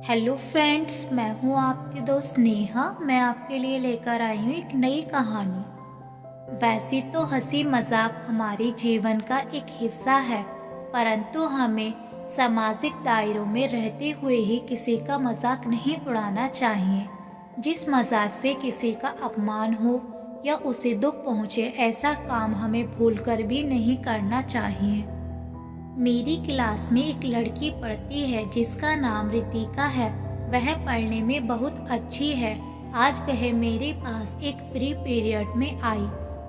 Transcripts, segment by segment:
Hello friends, मैं हूँ आपकी दोस्त नेहा। मैं आपके लिए लेकर आई हूँ एक नई कहानी। वैसे तो हंसी मजाक हमारे जीवन का एक हिस्सा है, परंतु हमें सामाजिक दायरों में रहते हुए ही किसी का मजाक नहीं उड़ाना चाहिए। जिस मजाक से किसी का अपमान हो या उसे दुख पहुँचे, ऐसा काम हमें भूलकर भी नहीं करना चाहिए। मेरी क्लास में एक लड़की पढ़ती है जिसका नाम रितिका है। वह पढ़ने में बहुत अच्छी है। आज वह मेरे पास एक फ्री पीरियड में आई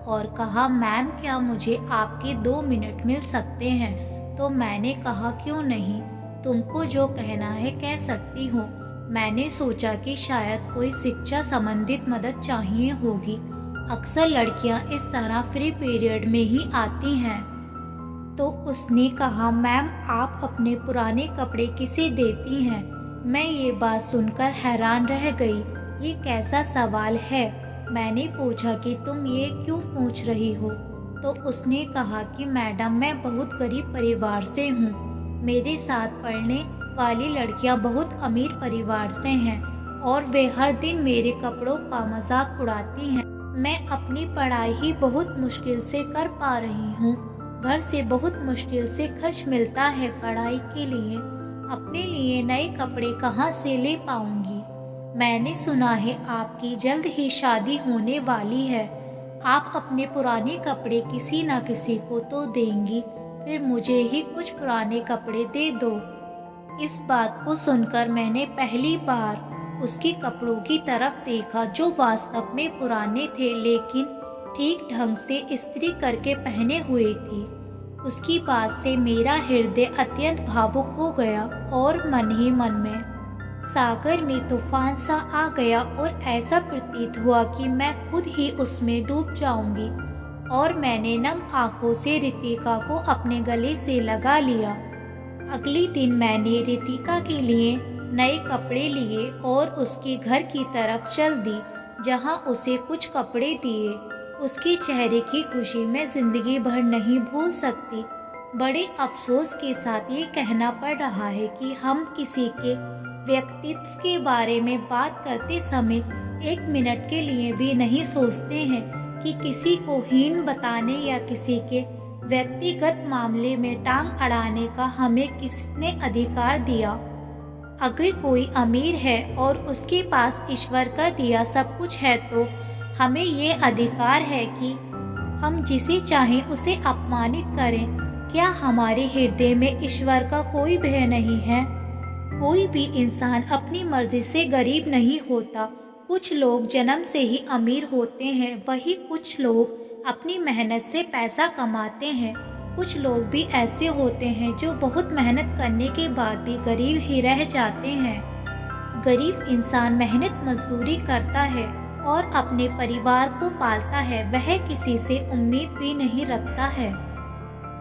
और कहा, मैम क्या मुझे आपके 2 मिनट मिल सकते हैं? तो मैंने कहा, क्यों नहीं, तुमको जो कहना है कह सकती हो। मैंने सोचा कि शायद कोई शिक्षा संबंधित मदद चाहिए होगी। अक्सर लड़कियां इस तरह फ्री पीरियड में ही आती हैं। तो उसने कहा, मैम आप अपने पुराने कपड़े किसे देती हैं? मैं ये बात सुनकर हैरान रह गई। ये कैसा सवाल है? मैंने पूछा कि तुम ये क्यों पूछ रही हो? तो उसने कहा कि मैडम मैं बहुत गरीब परिवार से हूँ। मेरे साथ पढ़ने वाली लड़कियाँ बहुत अमीर परिवार से हैं और वे हर दिन मेरे कपड़ों का मजाक उड़ाती हैं। मैं अपनी पढ़ाई ही बहुत मुश्किल से कर पा रही हूँ। घर से बहुत मुश्किल से खर्च मिलता है पढ़ाई के लिए। अपने लिए नए कपड़े कहाँ से ले पाऊंगी? मैंने सुना है आपकी जल्द ही शादी होने वाली है। आप अपने पुराने कपड़े किसी न किसी को तो देंगी, फिर मुझे ही कुछ पुराने कपड़े दे दो। इस बात को सुनकर मैंने पहली बार उसके कपड़ों की तरफ देखा, जो वास्तव में पुराने थे लेकिन ठीक ढंग से इस्त्री करके पहने हुए थी। उसकी बात से मेरा हृदय अत्यंत भावुक हो गया और मन ही मन में सागर में तूफान सा आ गया और ऐसा प्रतीत हुआ कि मैं खुद ही उसमें डूब जाऊंगी। और मैंने नम आंखों से रितिका को अपने गले से लगा लिया। अगले दिन मैंने रितिका के लिए नए कपड़े लिए और उसके घर की तरफ चल दी, जहां उसे कुछ कपड़े दिए। उसके चेहरे की खुशी मैं जिंदगी भर नहीं भूल सकती। बड़े अफसोस के साथ ये कहना पड़ रहा है कि हम किसी के व्यक्तित्व के बारे में बात करते समय 1 मिनट के लिए भी नहीं सोचते हैं कि किसी को हीन बताने या किसी के व्यक्तिगत मामले में टांग अड़ाने का हमें किसने अधिकार दिया। अगर कोई अमीर है और उसके पास ईश्वर का दिया सब कुछ है, तो हमें ये अधिकार है कि हम जिसे चाहें उसे अपमानित करें। क्या हमारे हृदय में ईश्वर का कोई भय नहीं है? कोई भी इंसान अपनी मर्जी से गरीब नहीं होता। कुछ लोग जन्म से ही अमीर होते हैं, वही कुछ लोग अपनी मेहनत से पैसा कमाते हैं। कुछ लोग भी ऐसे होते हैं जो बहुत मेहनत करने के बाद भी गरीब ही रह जाते हैं। गरीब इंसान मेहनत मजदूरी करता है और अपने परिवार को पालता है। वह किसी से उम्मीद भी नहीं रखता है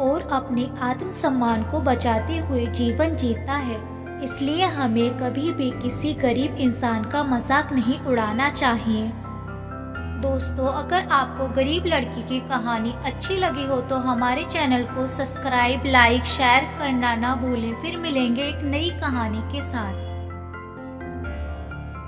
और अपने आत्मसम्मान को बचाते हुए जीवन जीता है। इसलिए हमें कभी भी किसी गरीब इंसान का मजाक नहीं उड़ाना चाहिए। दोस्तों, अगर आपको गरीब लड़की की कहानी अच्छी लगी हो तो हमारे चैनल को सब्सक्राइब, लाइक, शेयर करना ना भूलें। फिर मिलेंगे एक नई कहानी के साथ।